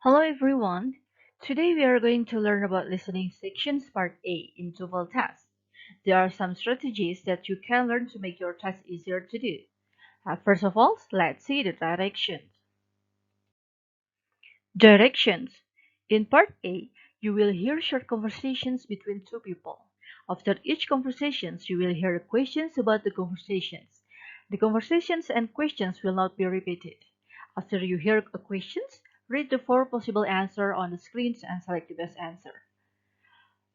Hello everyone. Today we are going to learn about listening sections part A in TOEFL test. There are some strategies that you can learn to make your test easier to do. First of all, let's see the directions. Directions. In part A, you will hear short conversations between two people. After each conversations, you will hear questions about the conversations. The conversations and questions will not be repeated. After you hear the questions, read the four possible answers on the screens and select the best answer.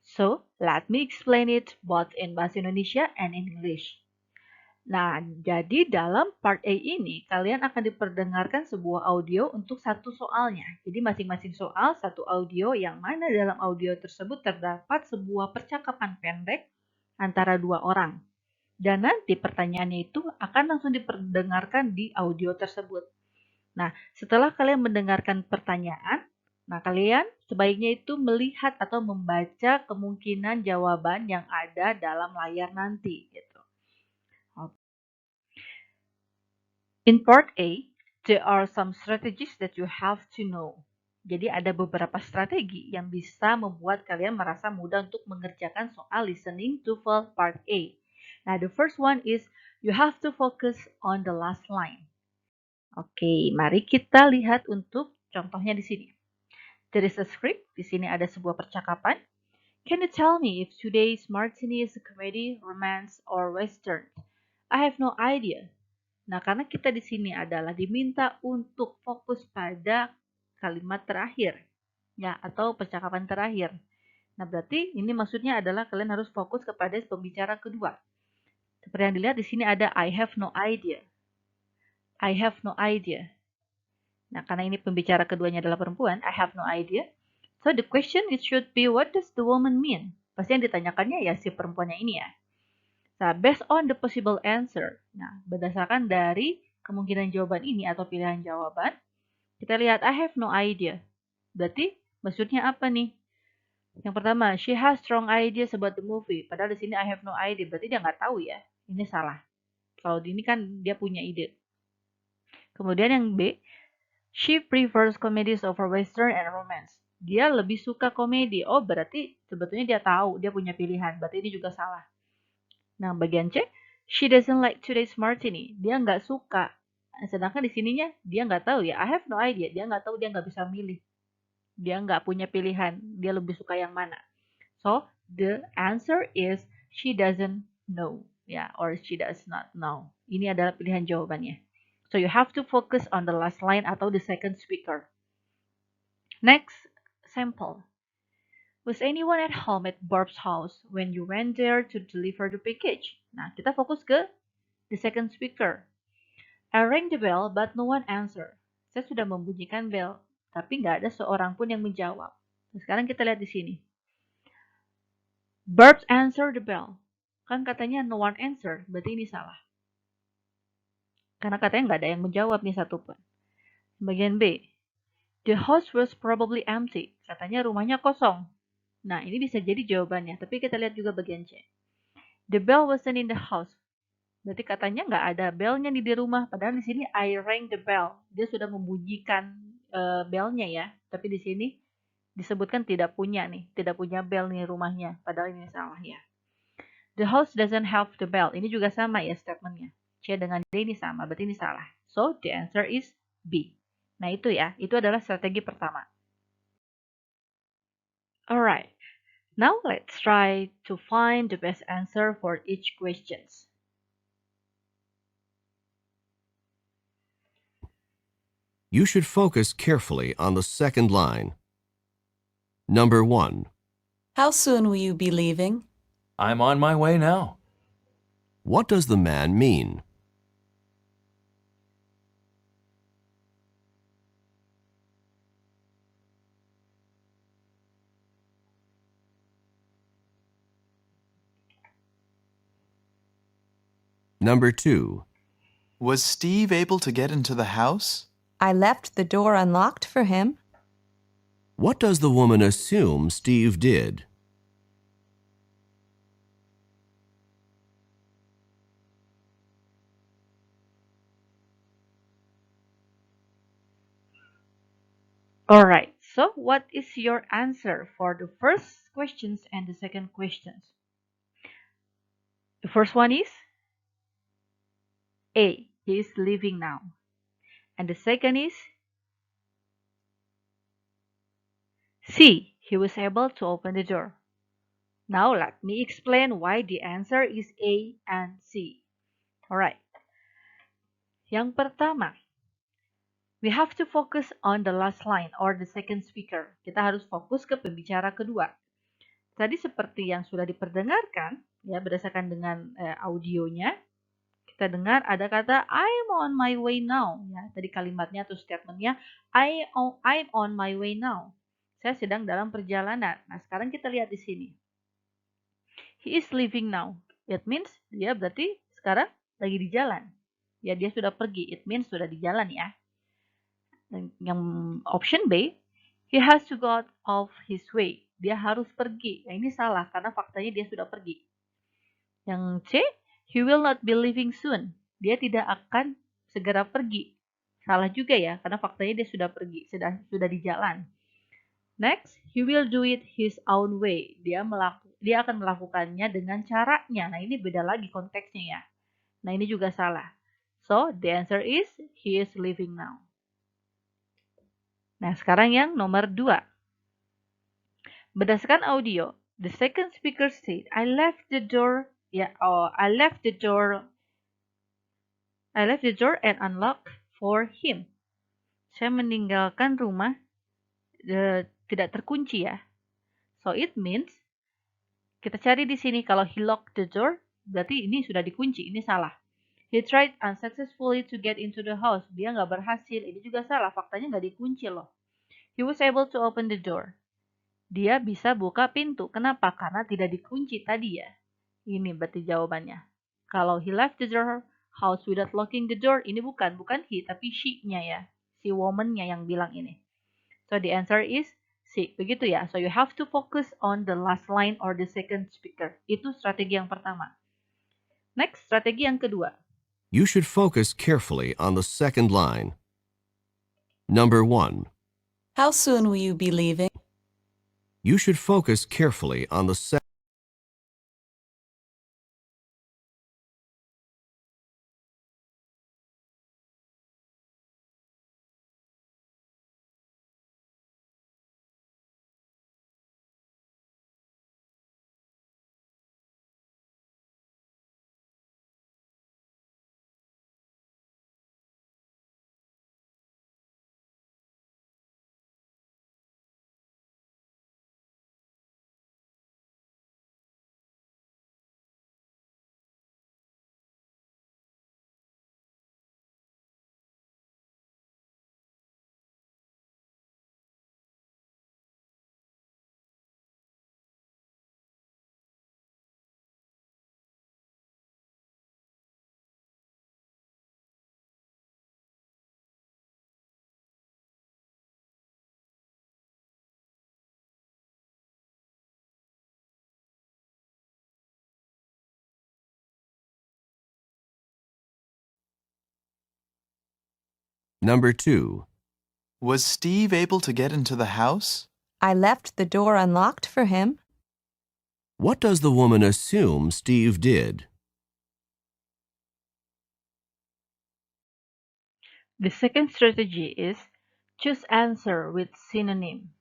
So, let me explain it both in Bahasa Indonesia and in English. Nah, jadi dalam part A ini kalian akan diperdengarkan sebuah audio untuk satu soalnya. Jadi masing-masing soal satu audio yang mana dalam audio tersebut terdapat sebuah percakapan pendek antara dua orang. Dan nanti pertanyaannya itu akan langsung diperdengarkan di audio tersebut. Nah, setelah kalian mendengarkan pertanyaan, nah kalian sebaiknya itu melihat atau membaca kemungkinan jawaban yang ada dalam layar nanti gitu. In part A, there are some strategies that you have to know. Jadi ada beberapa strategi yang bisa membuat kalian merasa mudah untuk mengerjakan soal listening TOEFL part A. Nah, the first one is you have to focus on the last line. Oke, mari kita lihat untuk contohnya di sini. There is a script, di sini ada sebuah percakapan. Can you tell me if today's martini is a comedy, romance, or western? I have no idea. Nah, karena kita di sini adalah diminta untuk fokus pada kalimat terakhir, ya, atau percakapan terakhir. Nah, berarti ini maksudnya adalah kalian harus fokus kepada pembicara kedua. Seperti yang dilihat di sini ada I have no idea. I have no idea. Nah, karena ini pembicara keduanya adalah perempuan, I have no idea. So the question it should be what does the woman mean? Pasti yang ditanyakannya ya si perempuannya ini ya. Nah, based on the possible answer. Nah, berdasarkan dari kemungkinan jawaban ini atau pilihan jawaban, kita lihat I have no idea. Berarti maksudnya apa nih? Yang pertama, she has strong ideas about the movie. Padahal di sini I have no idea. Berarti dia nggak tahu ya. Ini salah. Kalau di ini kan dia punya ide. Kemudian yang B, she prefers comedies over western and romance. Dia lebih suka komedi. Oh, berarti sebetulnya dia tahu, dia punya pilihan. Berarti ini juga salah. Nah, bagian C, she doesn't like today's martini. Dia nggak suka. Sedangkan di sininya dia nggak tahu ya. I have no idea. Dia nggak tahu, dia nggak bisa milih. Dia nggak punya pilihan. Dia lebih suka yang mana. So, the answer is she doesn't know. Ya, or she does not know. Ini adalah pilihan jawabannya. So, you have to focus on the last line atau the second speaker. Next, sample. Was anyone at home at Barb's house when you went there to deliver the package? Nah, kita fokus ke the second speaker. I rang the bell but no one answer. Saya sudah membunyikan bell, tapi nggak ada seorang pun yang menjawab. Nah, sekarang kita lihat di sini. Barb's answer the bell. Kan katanya no one answer, berarti ini salah. Karena katanya nggak ada yang menjawab nih satupun. Bagian B. The house was probably empty. Katanya rumahnya kosong. Nah, ini bisa jadi jawabannya, tapi kita lihat juga bagian C. The bell wasn't in the house. Berarti katanya nggak ada bellnya nih di rumah. Padahal di sini I rang the bell. Dia sudah membunyikan bellnya ya. Tapi di sini disebutkan tidak punya nih. Tidak punya bell nih rumahnya. Padahal ini salah ya. The house doesn't have the bell. Ini juga sama ya statementnya. C dengan D ini sama. Berarti ini salah. So the answer is B. Nah itu ya. Itu adalah strategi pertama. Alright. Now let's try to find the best answer for each questions. You should focus carefully on the second line. Number 1. How soon will you be leaving? I'm on my way now. What does the man mean? Number 2. Was Steve able to get into the house? I left the door unlocked for him. What does the woman assume Steve did? Alright, So, what is your answer for the first questions and the second questions? The first one is A. He is leaving now. And the second is C. He was able to open the door. Now let me explain why the answer is A and C. Alright. Yang pertama, we have to focus on the last line or the second speaker. Kita harus fokus ke pembicara kedua. Tadi seperti yang sudah diperdengarkan, ya berdasarkan dengan audionya, kita dengar ada kata I'm on my way now. Ya, tadi kalimatnya atau statementnya I'm on my way now. Saya sedang dalam perjalanan. Nah, sekarang kita lihat di sini. He is leaving now. It means dia berarti sekarang lagi di jalan. Ya, dia sudah pergi. It means sudah di jalan ya. Dan yang option B, he has to go out of his way. Dia harus pergi. Nah, ini salah karena faktanya dia sudah pergi. Yang C, he will not be leaving soon. Dia tidak akan segera pergi. Salah juga ya, karena faktanya dia sudah pergi, sudah di jalan. Next, he will do it his own way. Dia akan melakukannya dengan caranya. Nah, ini beda lagi konteksnya ya. Nah, ini juga salah. So, the answer is he is leaving now. Nah, sekarang yang nomor 2. Berdasarkan audio, the second speaker said, I left the door and unlocked for him. Saya meninggalkan rumah tidak terkunci ya. So it means kita cari di sini kalau he locked the door berarti ini sudah dikunci, ini salah. He tried unsuccessfully to get into the house. Dia nggak berhasil, ini juga salah. Faktanya nggak dikunci loh. He was able to open the door. Dia bisa buka pintu. Kenapa? Karena tidak dikunci tadi ya. Ini berarti jawabannya. Kalau he left the house without locking the door, ini bukan he, tapi she-nya ya. Si woman-nya yang bilang ini. So the answer is C. Begitu ya. So you have to focus on the last line or the second speaker. Itu strategi yang pertama. Next, strategi yang kedua. You should focus carefully on the second line. Number 1. How soon will you be leaving? You should focus carefully on the second. Number 2. Was Steve able to get into the house? I left the door unlocked for him. What does the woman assume Steve did? The second strategy is choose answer with synonym.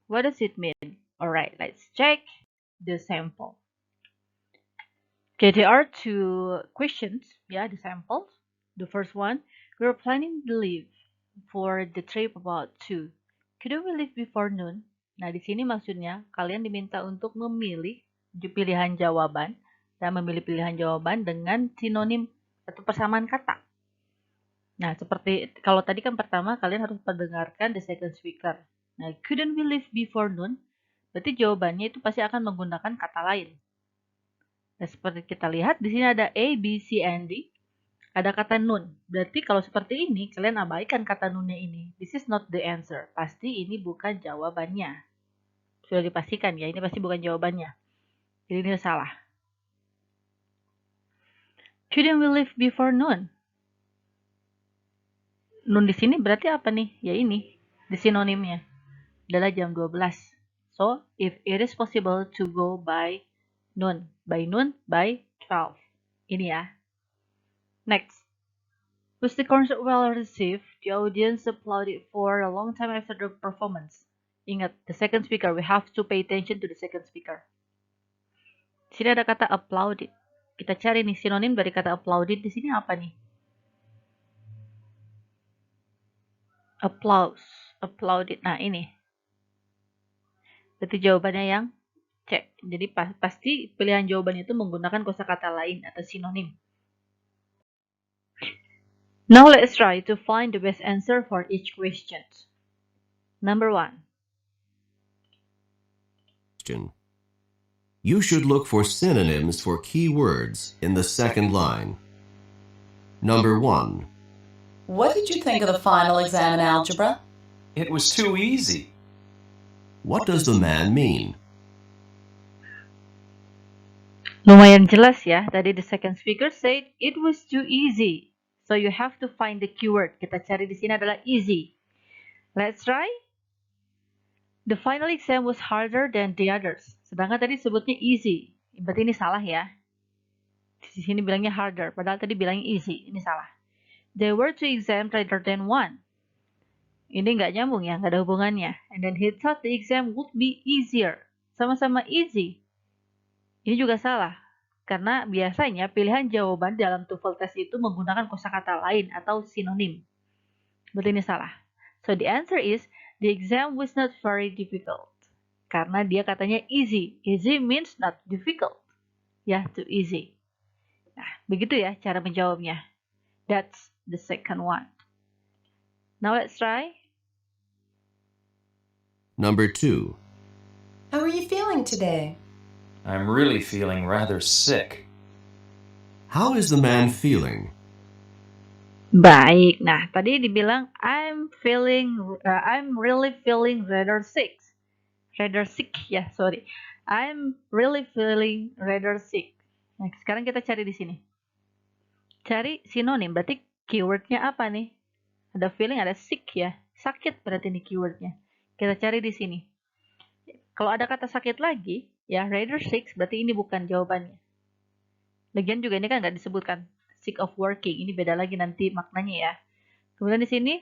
What does it mean? Alright, let's check the sample. Okay, there are two questions, yeah, the samples. The first one, we are planning to leave for the trip about 2. Could we leave before noon? Nah, di sini maksudnya kalian diminta untuk memilih pilihan jawaban dan memilih pilihan jawaban dengan sinonim atau persamaan kata. Nah, seperti kalau tadi kan pertama kalian harus mendengarkan the second speaker. Nah, couldn't we leave before noon? Berarti jawabannya itu pasti akan menggunakan kata lain. Nah, seperti kita lihat di sini ada A, B, C, and D. Ada kata noon. Berarti kalau seperti ini, kalian abaikan kata noonnya ini. This is not the answer. Pasti ini bukan jawabannya. Sudah dipastikan ya, ini pasti bukan jawabannya. Jadi ini salah. Couldn't we leave before noon? Noon di sini berarti apa nih? Ya ini, di sinonimnya. adalah jam 12. So, if it is possible to go by noon, by 12. Ini ya. Next. Was the concert well received? The audience applauded for a long time after the performance. Ingat, the second speaker, we have to pay attention to the second speaker. Di sini ada kata applauded. Kita cari nih sinonim dari kata applauded di sini apa nih? Applause, applauded. Nah, ini. Berarti jawabannya yang C. Jadi pasti pilihan jawaban itu menggunakan kosakata lain atau sinonim. Now let's try to find the best answer for each question. Number 1. You should look for synonyms for key words in the second line. Number 1. What did you think of the final exam in algebra? It was too easy. What does the man mean? Lumayan jelas ya. Tadi the second speaker said it was too easy. So you have to find the keyword. Kita cari di sini adalah easy. Let's try. The final exam was harder than the others. Sedangkan tadi sebutnya easy. Berarti ini salah ya. Di sini bilangnya harder. Padahal tadi bilangnya easy. Ini salah. There were 2 exams rather than 1. Ini nggak nyambung ya. Nggak ada hubungannya. And then he thought the exam would be easier. Sama-sama easy. Ini juga salah. Karena biasanya pilihan jawaban dalam TOEFL test itu menggunakan kosakata lain atau sinonim. Berarti ini salah. So the answer is, the exam was not very difficult. Karena dia katanya easy. Easy means not difficult. Ya, too easy. Nah, begitu ya cara menjawabnya. That's the second one. Now let's try. Number 2. How are you feeling today? I'm really feeling rather sick. How is the man feeling? Baik. Nah, tadi dibilang I'm really feeling rather sick. Rather sick ya, sorry. I'm really feeling rather sick. Nah, sekarang kita cari di sini. Cari sinonim, berarti keywordnya apa nih? Ada feeling, ada sick ya. Sakit berarti ini keywordnya. Kita cari di sini. Kalau ada kata sakit lagi, ya rather sick, berarti ini bukan jawabannya. Lagian juga ini kan nggak disebutkan. Sick of working, ini beda lagi nanti maknanya ya. Kemudian di sini,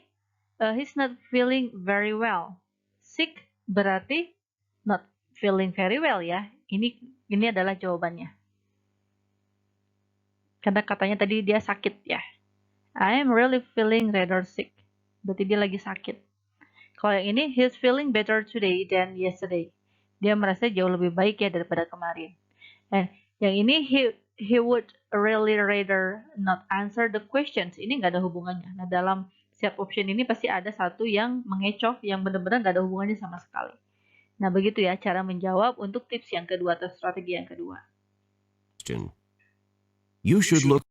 he's not feeling very well. Sick berarti not feeling very well ya. Ini adalah jawabannya. Karena katanya tadi dia sakit ya. I am really feeling rather sick. Berarti dia lagi sakit. Kalau yang ini, he's feeling better today than yesterday. Dia merasa jauh lebih baik ya daripada kemarin. And yang ini, he would really rather not answer the questions. Ini nggak ada hubungannya. Nah, dalam setiap option ini pasti ada satu yang mengecoh, yang benar-benar nggak ada hubungannya sama sekali. Nah, begitu ya cara menjawab untuk tips yang kedua atau strategi yang kedua. You should look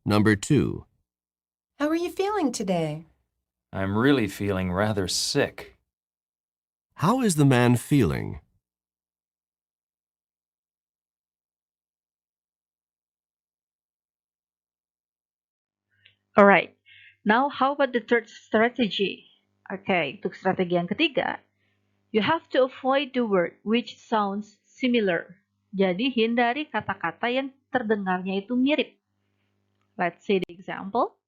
Number 2. How are you feeling today? I'm really feeling rather sick. How is the man feeling? Alright, now how about the third strategy? Okay, untuk strategi yang ketiga, you have to avoid the word which sounds similar. Jadi hindari kata-kata yang terdengarnya itu mirip. Let's see the example.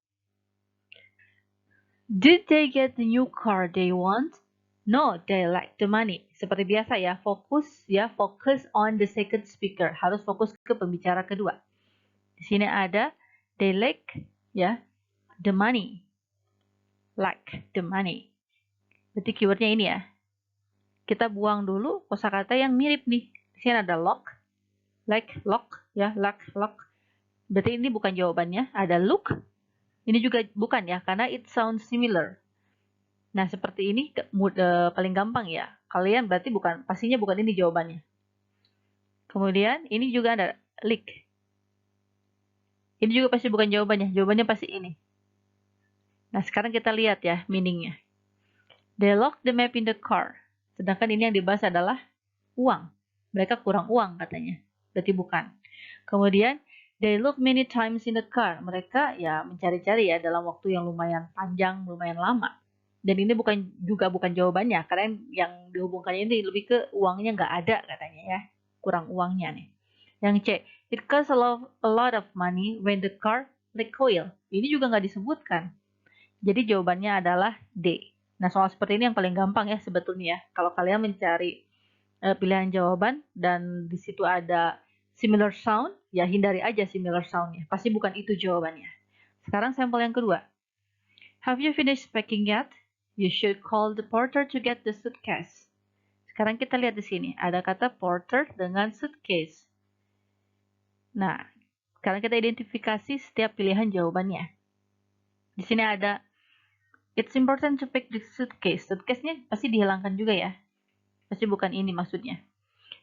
Did they get the new car they want? No, they like the money. Seperti biasa ya, fokus on the second speaker. Harus fokus ke pembicara kedua. Di sini ada they like ya, the money. Like the money. Berarti keywordnya ini ya. Kita buang dulu kosakata yang mirip nih. Di sini ada lock, like lock ya, lock. Berarti ini bukan jawabannya. Ada look. Ini juga bukan ya, karena it sounds similar. Nah, seperti ini paling gampang ya. Kalian berarti pastinya bukan ini jawabannya. Kemudian ini juga ada lick. Ini juga pasti bukan jawabannya. Jawabannya pasti ini. Nah, sekarang kita lihat ya meaningnya. They lock the map in the car. Sedangkan ini yang dibahas adalah uang. Mereka kurang uang katanya. Berarti bukan. Kemudian they look many times in the car. Mereka ya mencari-cari ya dalam waktu yang lumayan panjang, lumayan lama. Dan ini bukan jawabannya, karena yang dihubungkannya ini lebih ke uangnya nggak ada katanya ya, kurang uangnya nih. Yang C, it costs a lot of money when the car leak oil. Ini juga nggak disebutkan. Jadi jawabannya adalah D. Nah, soal seperti ini yang paling gampang ya sebetulnya ya. Kalau kalian mencari pilihan jawaban dan di situ ada similar sound, ya hindari aja similar soundnya. Pasti bukan itu jawabannya. Sekarang sampel yang kedua. Have you finished packing yet? You should call the porter to get the suitcase. Sekarang kita lihat di sini, ada kata porter dengan suitcase. Nah, sekarang kita identifikasi setiap pilihan jawabannya. Di sini ada, it's important to pack the suitcase. Suitcase-nya pasti dihilangkan juga ya. Pasti bukan ini maksudnya.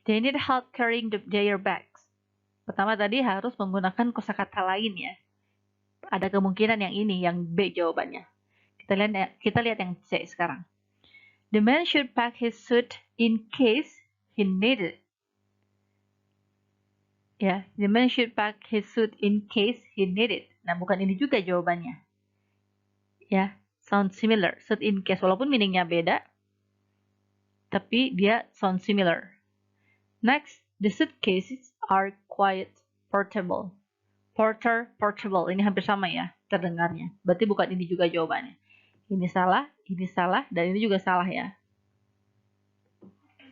They need help carrying their bags. Pertama tadi harus menggunakan kosakata lain ya. Ada kemungkinan yang ini, yang B jawabannya. Kita lihat yang C sekarang. The man should pack his suit in case he need it. Ya, the man should pack his suit in case he need it. Nah, bukan ini juga jawabannya. Ya, sound similar. Suit in case, walaupun meaningnya beda, tapi dia sound similar. Next, the suitcases are quite portable. Portable. Ini hampir sama ya terdengarnya. Berarti bukan ini juga jawabannya. Ini salah, dan ini juga salah ya.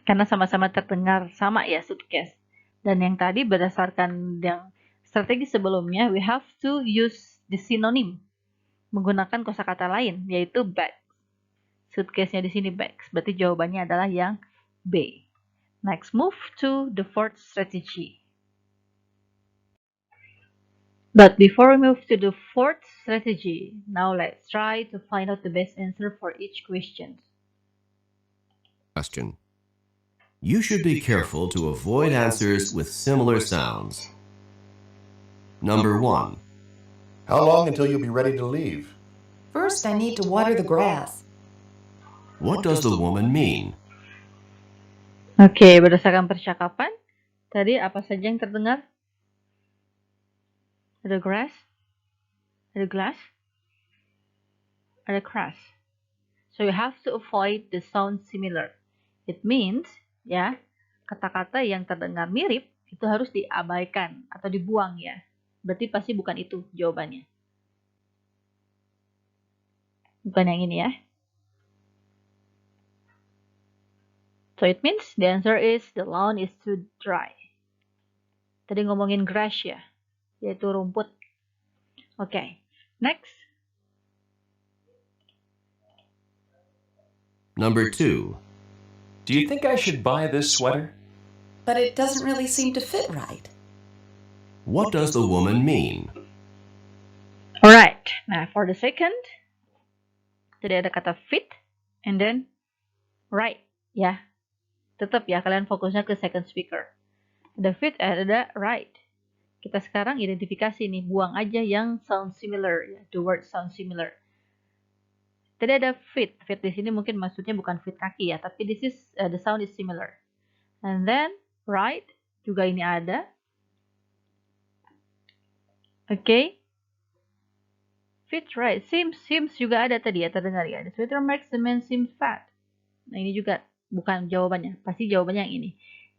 Karena sama-sama terdengar sama ya suitcase. Dan yang tadi berdasarkan yang strategi sebelumnya, we have to use the synonym. Menggunakan kosakata lain, yaitu bag. Suitcase-nya di sini bags. Berarti jawabannya adalah yang B. Next, move to the fourth strategy. But before we move to the fourth strategy, now let's try to find out the best answer for each question. Question. You should be careful to avoid answers with similar sounds. Number 1. How long until you'll be ready to leave? First, I need to water the grass. What does the woman mean? Oke, berdasarkan percakapan, tadi apa saja yang terdengar? Ada grass, ada glass, ada crash. So you have to avoid the sound similar. It means, ya, kata-kata yang terdengar mirip itu harus diabaikan atau dibuang ya. Berarti pasti bukan itu jawabannya. Bukan yang ini ya. So it means the answer is the lawn is too dry. Tadi ngomongin grass ya, yaitu rumput. Okay, next. Number 2. Do you think I should buy this sweater? But it doesn't really seem to fit right. What does the woman mean? Alright, nah for the second, tadi ada kata fit, and then right, ya. Tetap ya, kalian fokusnya ke second speaker. Ada fit, ada right. Kita sekarang identifikasi nih, buang aja yang sound similar, ya. The word sound similar. Tadi ada fit. Fit di sini mungkin maksudnya bukan fit kaki ya, tapi this is the sound is similar. And then right juga ini ada. Okay. Fit right. Seems juga ada tadi ya, terdengar ya. The sweater makes the man seem fat. Nah ini juga bukan jawabannya. Pasti jawabannya yang ini.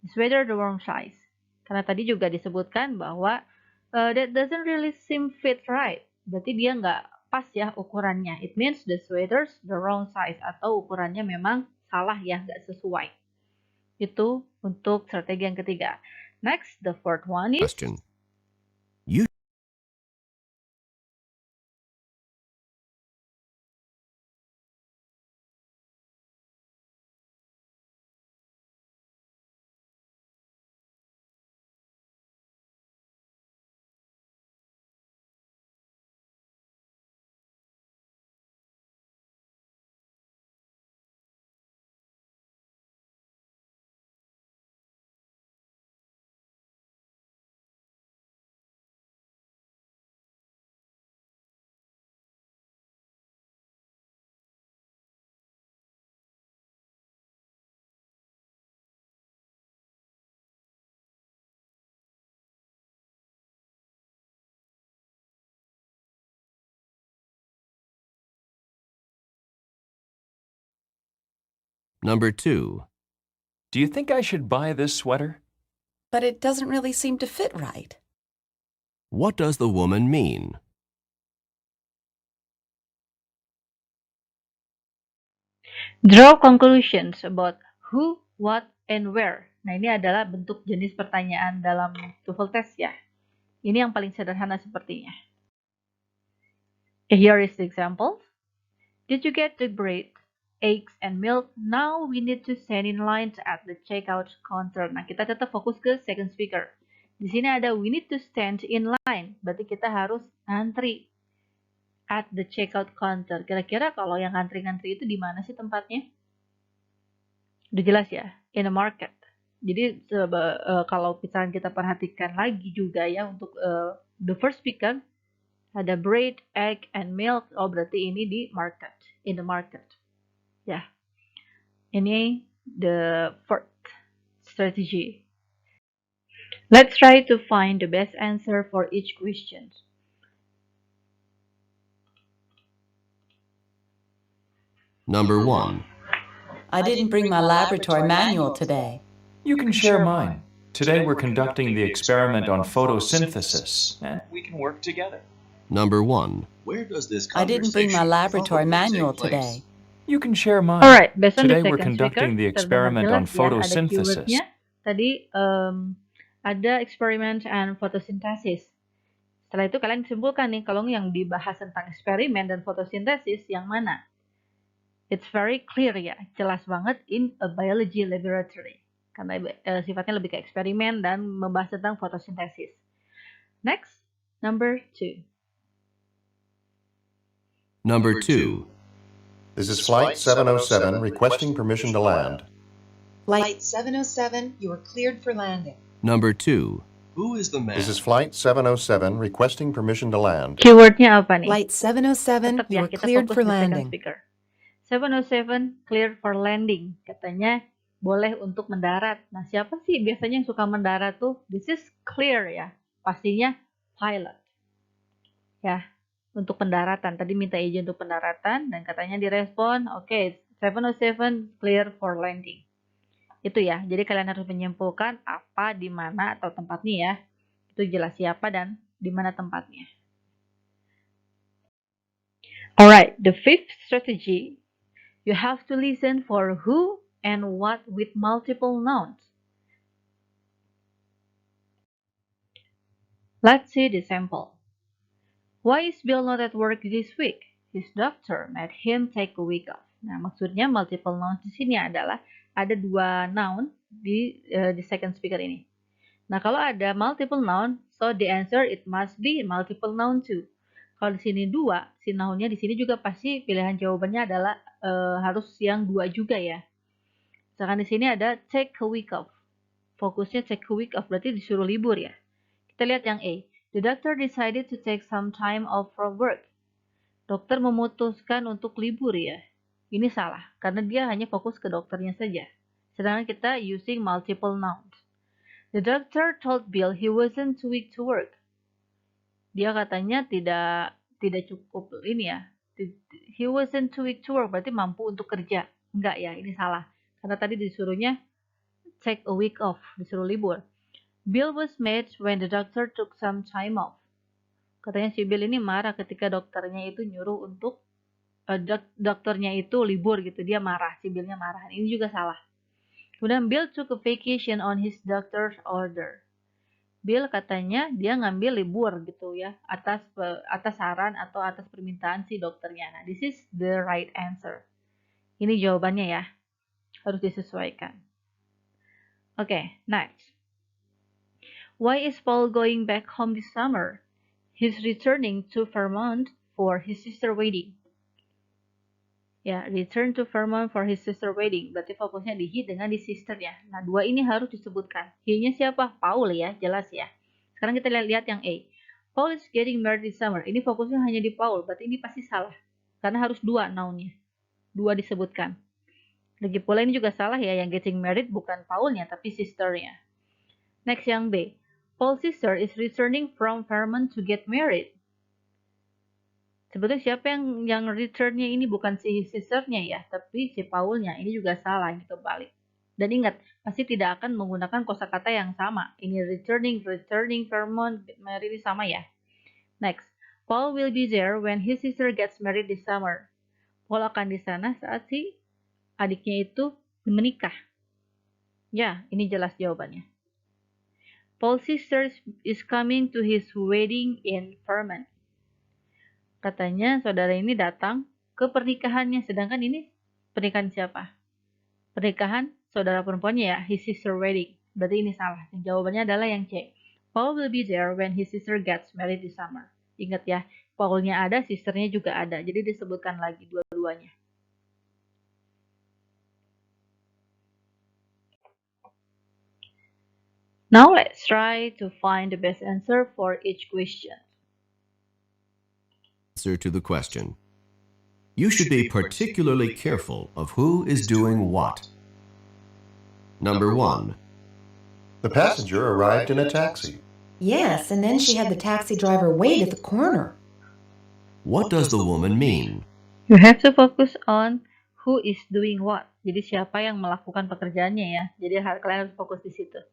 The sweater the wrong size. Karena tadi juga disebutkan bahwa that doesn't really seem fit right. Berarti dia nggak pas ya ukurannya. It means the sweater's the wrong size. Atau ukurannya memang salah ya, nggak sesuai. Itu untuk strategi yang ketiga. Next, the fourth one is Question. You Number 2. Do you think I should buy this sweater? But it doesn't really seem to fit right. What does the woman mean? draw conclusions about who, what, and where. Nah, ini adalah bentuk jenis pertanyaan dalam TOEFL test ya. Ini yang paling sederhana sepertinya. Here is the example. Did you get the bread, eggs, and milk? Now we need to stand in line at the checkout counter. Nah, kita tetap fokus ke second speaker. Di sini ada we need to stand in line. Berarti kita harus antri at the checkout counter. Kira-kira kalau yang ngantri-ngantri itu di mana sih tempatnya? Udah jelas ya, in a market. Jadi kalau misalnya kita perhatikan lagi juga ya untuk the first speaker ada bread, egg, and milk. Oh berarti ini di market, in the market. Ya, ini the fourth strategy. Let's try to find the best answer for each question. Number 1. I didn't bring my laboratory manual today. You can share mine. Today we're conducting the experiment on photosynthesis, and we can work together. Number 1. Where does this I didn't bring my laboratory manual today. You can share mine. Alright, based on the Today we're second conducting the speaker, experiment on terdengar jelas ya, ada photosynthesis. keywordnya. Tadi ada experiment and photosynthesis. Setelah itu kalian simpulkan nih, kalau yang dibahas tentang eksperimen dan fotosintesis yang mana? It's very clear ya, jelas banget in a biology laboratory. Karena sifatnya lebih ke eksperimen dan membahas tentang fotosintesis. Next, number 2. Number 2. This is Flight 707 requesting permission to land. Flight 707, you are cleared for landing. Number 2. Who is the man? This is Flight 707 requesting permission to land. Keywordnya apa nih? Flight 707, Tetap you ya, are kita cleared fokus for di second landing. speaker. 707 cleared for landing. Katanya boleh untuk mendarat. Nah, siapa sih biasanya yang suka mendarat tuh? This is clear ya. Pastinya pilot. Ya, untuk pendaratan. Tadi minta izin untuk pendaratan dan katanya direspon, oke, 707 clear for landing. Itu ya. Jadi kalian harus menyimpulkan apa, di mana atau tempatnya ya. Itu jelas siapa dan di mana tempatnya. Alright, the fifth strategy. You have to listen for who and what with multiple nouns. Let's see the sample. Why is Bill not at work this week? His doctor made him take a week off. Nah, maksudnya multiple nouns di sini adalah ada dua noun di second speaker ini. Nah, kalau ada multiple noun, so the answer it must be multiple noun too. Kalau di sini dua, si nounnya di sini juga pasti pilihan jawabannya adalah harus yang dua juga ya. Misalkan di sini ada take a week off. Fokusnya take a week off berarti disuruh libur ya. Kita lihat yang A. The doctor decided to take some time off from work. Dokter memutuskan untuk libur ya. Ini salah karena dia hanya fokus ke dokternya saja. Sedangkan kita using multiple nouns. The doctor told Bill he wasn't too weak to work. Dia katanya tidak cukup ini ya. He wasn't too weak to work berarti mampu untuk kerja. Enggak ya, ini salah. Karena tadi disuruhnya take a week off, disuruh libur. Bill was mad when the doctor took some time off. Katanya si Bill ini marah ketika dokternya itu nyuruh untuk dokternya itu libur gitu, dia marah, si Billnya marah. Ini juga salah. Kemudian Bill took a vacation on his doctor's order. Bill katanya dia ngambil libur gitu ya, atas saran atau atas permintaan si dokternya. Nah, this is the right answer. Ini jawabannya ya, harus disesuaikan. Oke, next. Why is Paul going back home this summer? He's returning to Vermont for his sister wedding. Ya, return to Vermont for his sister wedding. Berarti fokusnya di he dengan di sisternya. Nah, dua ini harus disebutkan. He-nya siapa? Paul ya, jelas ya. Sekarang kita lihat yang A. Paul is getting married this summer. Ini fokusnya hanya di Paul. Berarti ini pasti salah. Karena harus dua noun-nya. Dua disebutkan. Lagi pula ini juga salah ya. Yang getting married bukan Paulnya, tapi sisternya. Next yang B. Paul's sister is returning from Vermont to get married. Sebetulnya siapa yang returnnya ini bukan si sisternya ya, tapi si Paulnya. Ini juga salah, ini kebalik. Dan ingat, pasti tidak akan menggunakan kosakata yang sama. Ini returning, Vermont, married ini sama ya. Next, Paul will be there when his sister gets married this summer. Paul akan di sana saat si adiknya itu menikah. Ya, ini jelas jawabannya. Paul's sister is coming to his wedding in Vermont. Katanya saudara ini datang ke pernikahannya, sedangkan ini pernikahan siapa? Pernikahan saudara perempuannya ya, his sister wedding. Berarti ini salah. Yang jawabannya adalah yang C. Paul will be there when his sister gets married this summer. Ingat ya, Paulnya ada, sisternya juga ada. Jadi disebutkan lagi dua-duanya. Now let's try to find the best answer for each question. Answer to the question. You should be particularly careful of who is doing what. Number 1. The passenger arrived in a taxi. Yes, and then she had the taxi driver wait at the corner. What does the woman mean? You have to focus on who is doing what. Jadi siapa yang melakukan pekerjaannya ya. Jadi kalian harus fokus di situ.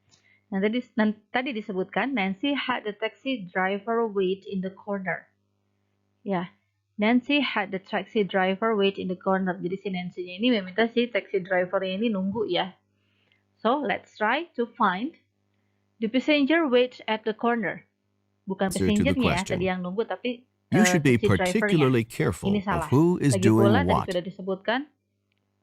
Nah, tadi disebutkan Nancy had the taxi driver wait in the corner. Ya, Nancy had the taxi driver wait in the corner. Jadi si Nancy-nya ini meminta si taxi driver-nya ini nunggu ya. So, let's try to find the passenger wait at the corner. Bukan passengernya ya, tadi yang nunggu, tapi You should be taxi particularly driver-nya. careful Ini salah. of who is Lagi doing pula, what. tadi sudah disebutkan,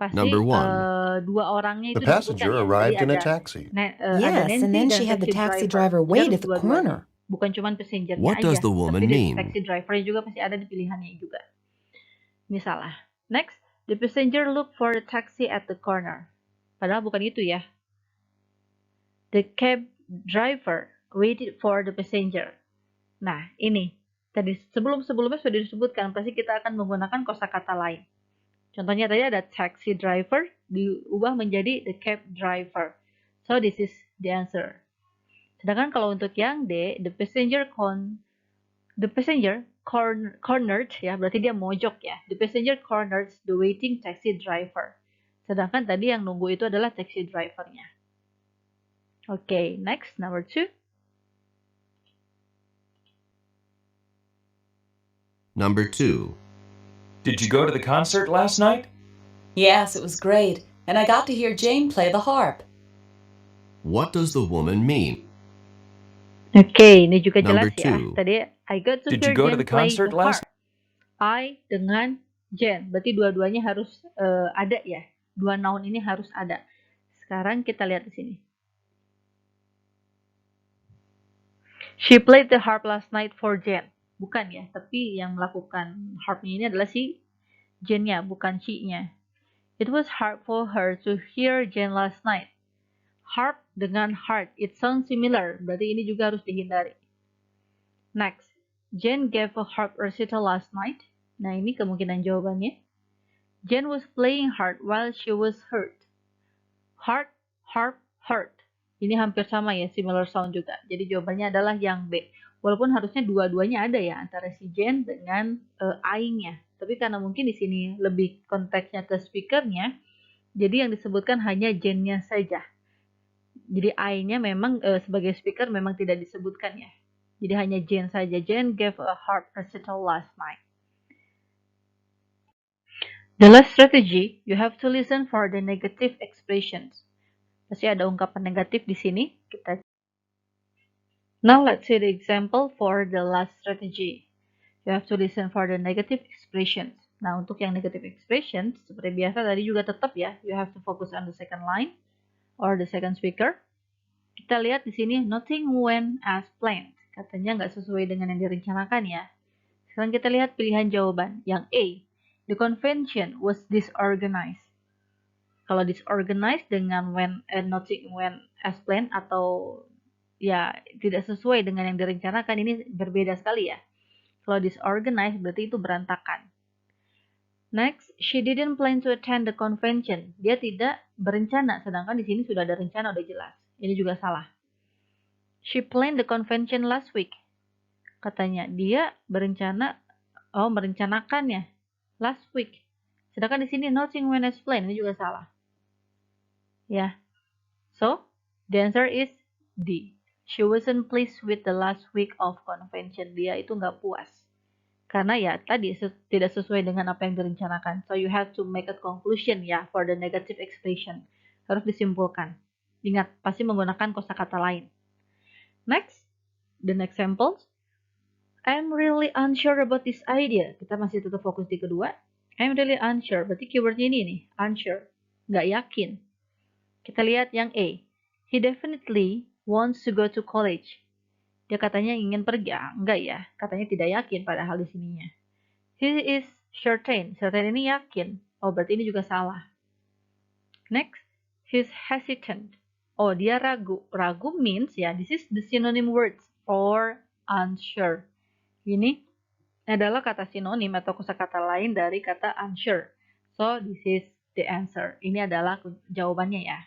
pasti Number 1. dua orangnya The itu passenger disebutkan ya. arrived Jadi in a ada taxi. ada Yes, Nancy and then dan she had the taxi driver. driver wait Dia at the dua-duanya. corner. Bukan cuma passengernya What aja, does the woman tapi mean? taxi driver juga pasti ada di pilihannya juga. Ini salah. Next, the passenger looked for the taxi at the corner. Padahal bukan itu ya. The cab driver waited for the passenger. Nah, ini tadi sebelumnya sudah disebutkan, pasti kita akan menggunakan kosakata lain. Contohnya tadi ada taxi driver diubah menjadi the cab driver. So this is the answer. Sedangkan kalau untuk yang D, the passenger cornered ya, berarti dia mojok ya. The passenger cornered the waiting taxi driver. Sedangkan tadi yang nunggu itu adalah taxi drivernya. Okay, next, number 2. Number 2. Did you go to the concert last night? Yes, it was great, and I got to hear Jane play the harp. What does the woman mean? Oke, ini juga Number jelas ya. 2. Tadi I got to Did hear you go to Jen the play concert the last? harp. I dengan Jen, berarti dua-duanya harus ada ya. Dua noun ini harus ada. Sekarang kita lihat di sini. She played the harp last night for Jen. Bukan ya, tapi yang melakukan harpnya ini adalah si Jen-nya, bukan she-nya. It was hard for her to hear Jen last night. Harp dengan heart, it sounds similar, berarti ini juga harus dihindari. Next, Jen gave a harp recital last night. Nah, ini kemungkinan jawabannya. Jen was playing harp while she was hurt. Heart, harp, hurt. Ini hampir sama ya, similar sound juga. Jadi jawabannya adalah yang B. Walaupun harusnya dua-duanya ada ya, antara si Jen dengan I-nya. Tapi karena mungkin di sini lebih konteksnya ke speakernya, jadi yang disebutkan hanya Jen-nya saja. Jadi I-nya memang sebagai speaker memang tidak disebutkan ya. Jadi hanya Jen saja. Jen gave a harp recital last night. The last strategy, you have to listen for the negative expressions. Pasti ada ungkapan negatif di sini. Now let's see the example for the last strategy. You have to listen for the negative expressions. Nah, untuk yang negative expressions, seperti biasa tadi juga tetap ya, you have to focus on the second line or the second speaker. Kita lihat di sini, nothing went as planned. Katanya nggak sesuai dengan yang direncanakan ya. Sekarang kita lihat pilihan jawaban. Yang A, the convention was disorganized. Kalau disorganized dengan nothing went as planned atau ya tidak sesuai dengan yang direncanakan, ini berbeda sekali ya. Kalau disorganized berarti itu berantakan. Next, she didn't plan to attend the convention. Dia tidak berencana, sedangkan di sini sudah ada rencana, udah jelas. Ini juga salah. She planned the convention last week. Katanya dia merencanakannya last week. Sedangkan di sini nothing went as planned, ini juga salah. Ya. So, the answer is D. She wasn't pleased with the last week of convention. Dia itu nggak puas. Karena ya tadi tidak sesuai dengan apa yang direncanakan. So you have to make a conclusion ya for the negative expression. Harus disimpulkan. Ingat, pasti menggunakan kosakata lain. Next, the next examples. I'm really unsure about this idea. Kita masih tetap fokus di kedua. I'm really unsure. Berarti keywordnya ini nih, unsure. Nggak yakin. Kita lihat yang A. He definitely wants to go to college. Dia katanya ingin pergi. Enggak ya. Katanya tidak yakin padahal di sininya. He is certain. Certain ini yakin. Oh, berarti ini juga salah. Next, he's hesitant. Oh, dia ragu. Ragu means ya, this is the synonym words for unsure. Ini adalah kata sinonim atau kosakata lain dari kata unsure. So, this is the answer. Ini adalah jawabannya ya.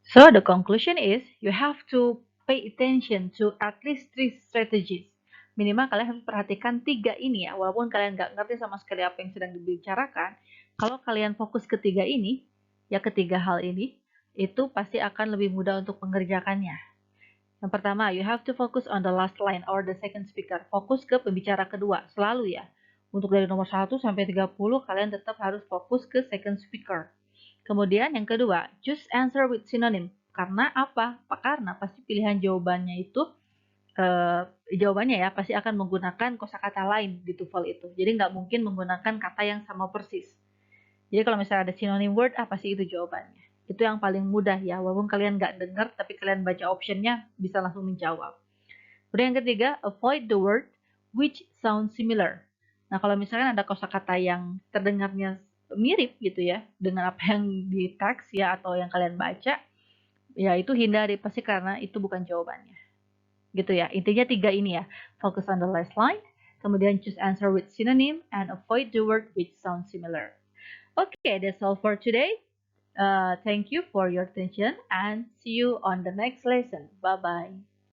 So, the conclusion is, you have to pay attention to at least 3 strategies. Minimal kalian harus perhatikan 3 ini ya, walaupun kalian nggak ngerti sama sekali apa yang sedang dibicarakan. Kalau kalian fokus ke 3 ini, ya ketiga hal ini, itu pasti akan lebih mudah untuk mengerjakannya. Yang pertama, you have to focus on the last line or the second speaker. Fokus ke pembicara kedua, selalu ya. Untuk dari nomor 1 sampai 30, kalian tetap harus fokus ke second speaker. Kemudian yang kedua, choose answer with synonym. Karena apa? Karena pasti pilihan jawabannya itu, jawabannya ya pasti akan menggunakan kosakata lain di TOEFL itu. Jadi nggak mungkin menggunakan kata yang sama persis. Jadi kalau misalnya ada synonym word, pasti itu jawabannya. Itu yang paling mudah ya, walaupun kalian nggak dengar, tapi kalian baca optionnya bisa langsung menjawab. Kemudian yang ketiga, avoid the word which sound similar. Nah kalau misalkan ada kosakata yang terdengarnya mirip gitu ya dengan apa yang di teks ya atau yang kalian baca, ya itu hindari, pasti karena itu bukan jawabannya gitu ya. Intinya 3 ini ya, focus on the last line, kemudian choose answer with synonym, and avoid the word which sounds similar. Okay, that's all for today. Thank you for your attention and see you on the next lesson. Bye bye.